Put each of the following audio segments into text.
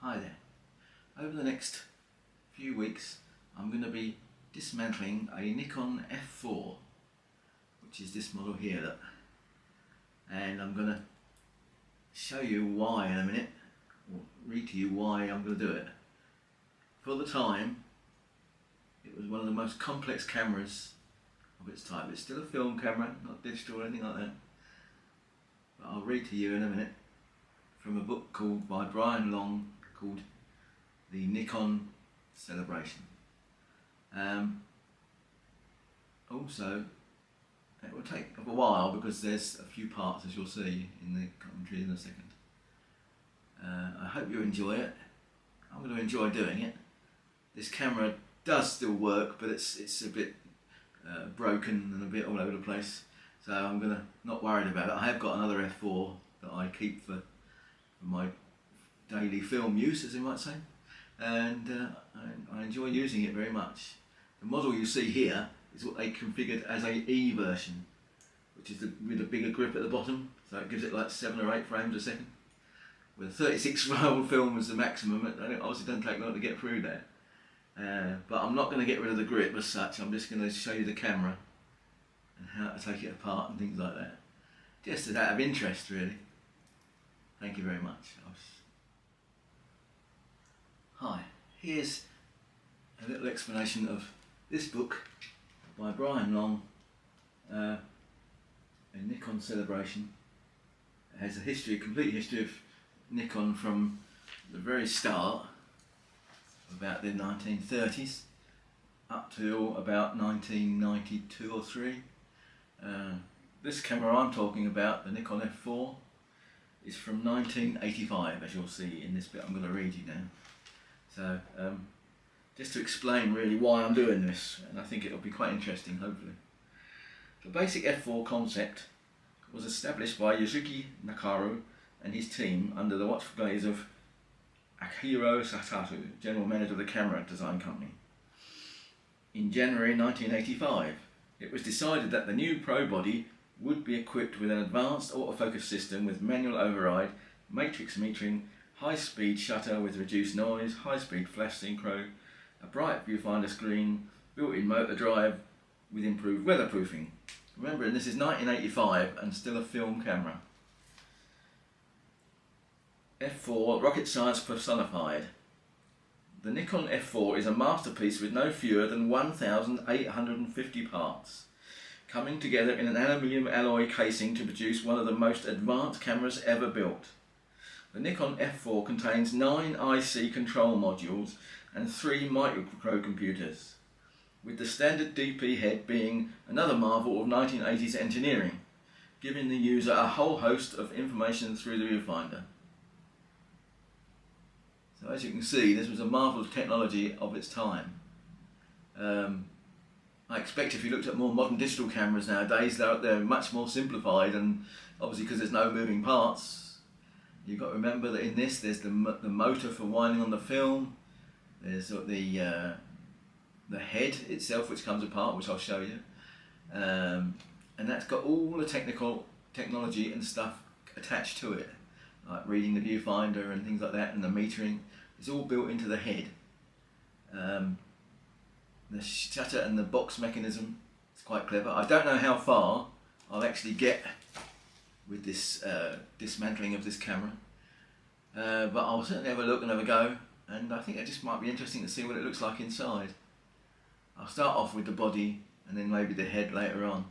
Hi there. Over the next few weeks I'm going to be dismantling a Nikon F4, which is this model here, and I'm going to show you why in a minute, or read to you why I'm going to do it. For the time, it was one of the most complex cameras of its type. It's still a film camera, not digital or anything like that, but I'll read to you in a minute from a book by Brian Long called the Nikon Celebration. Also, it will take a while because there's a few parts, as you'll see in the commentary in a second. I hope you enjoy it. I'm going to enjoy doing it. This camera does still work, but it's a bit broken and a bit all over the place, so I'm not worried about it. I have got another F4 that I keep for my daily film use, as you might say, and I enjoy using it very much. The model you see here is what they configured as a E version, which is with a bigger grip at the bottom, so it gives it like 7 or 8 frames a second. With a 36 roll film as the maximum, it obviously doesn't take long to get through that. But I'm not going to get rid of the grip as such. I'm just going to show you the camera and how to take it apart and things like that, just as out of interest, really. Thank you very much. Hi, here's a little explanation of this book by Brian Long, a Nikon Celebration. It has a complete history of Nikon from the very start, about the 1930s, up to about 1992 or 3. This camera I'm talking about, the Nikon F4, is from 1985, as you'll see in this bit I'm going to read you now. So, just to explain really why I'm doing this, and I think it'll be quite interesting, hopefully. The basic F4 concept was established by Yasuki Nakaru and his team under the watchful gaze of Akihiro Satatu, general manager of the camera design company. In January 1985, it was decided that the new Pro body would be equipped with an advanced autofocus system with manual override, matrix metering, high-speed shutter with reduced noise, high-speed flash synchro, a bright viewfinder screen, built-in motor drive with improved weatherproofing. Remember, this is 1985 and still a film camera. F4, rocket science personified. The Nikon F4 is a masterpiece with no fewer than 1,850 parts, coming together in an aluminium alloy casing to produce one of the most advanced cameras ever built. The Nikon F4 contains 9 IC control modules and 3 microcomputers, with the standard DP head being another marvel of 1980s engineering, giving the user a whole host of information through the viewfinder. So as you can see, this was a marvel of technology of its time. I expect if you looked at more modern digital cameras nowadays, they're much more simplified, and obviously because there's no moving parts. You've got to remember that in this there's the motor for winding on the film, there's the head itself which comes apart, which I'll show you, and that's got all the technology and stuff attached to it, like reading the viewfinder and things like that, and the metering. It's all built into the head. The shutter and the box mechanism is quite clever. I don't know how far I'll actually get with this dismantling of this camera, but I'll certainly have a look and have a go, and I think it just might be interesting to see what it looks like inside. I'll start off with the body and then maybe the head later on.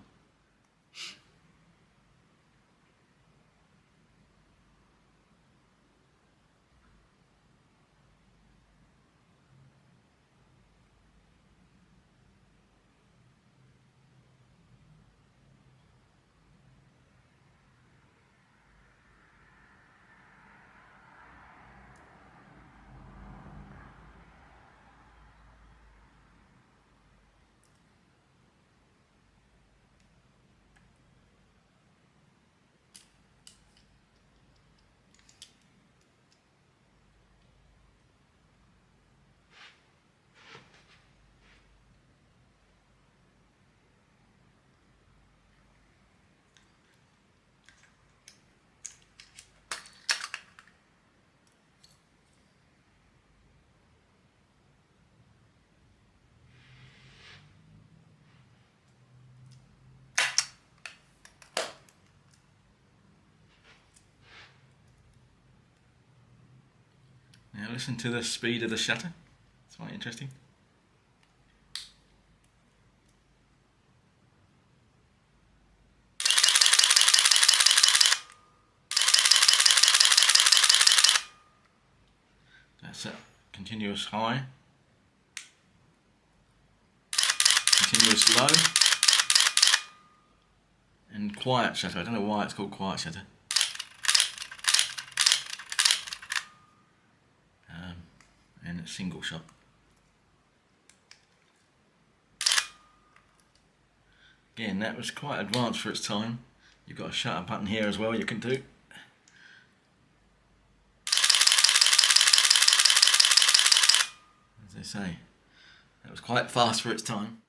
Now listen to the speed of the shutter. It's quite interesting. That's a continuous high, continuous low, and quiet shutter. I don't know why it's called quiet shutter. And a single shot. Again, that was quite advanced for its time. You've got a shutter button here as well you can do. As they say, that was quite fast for its time.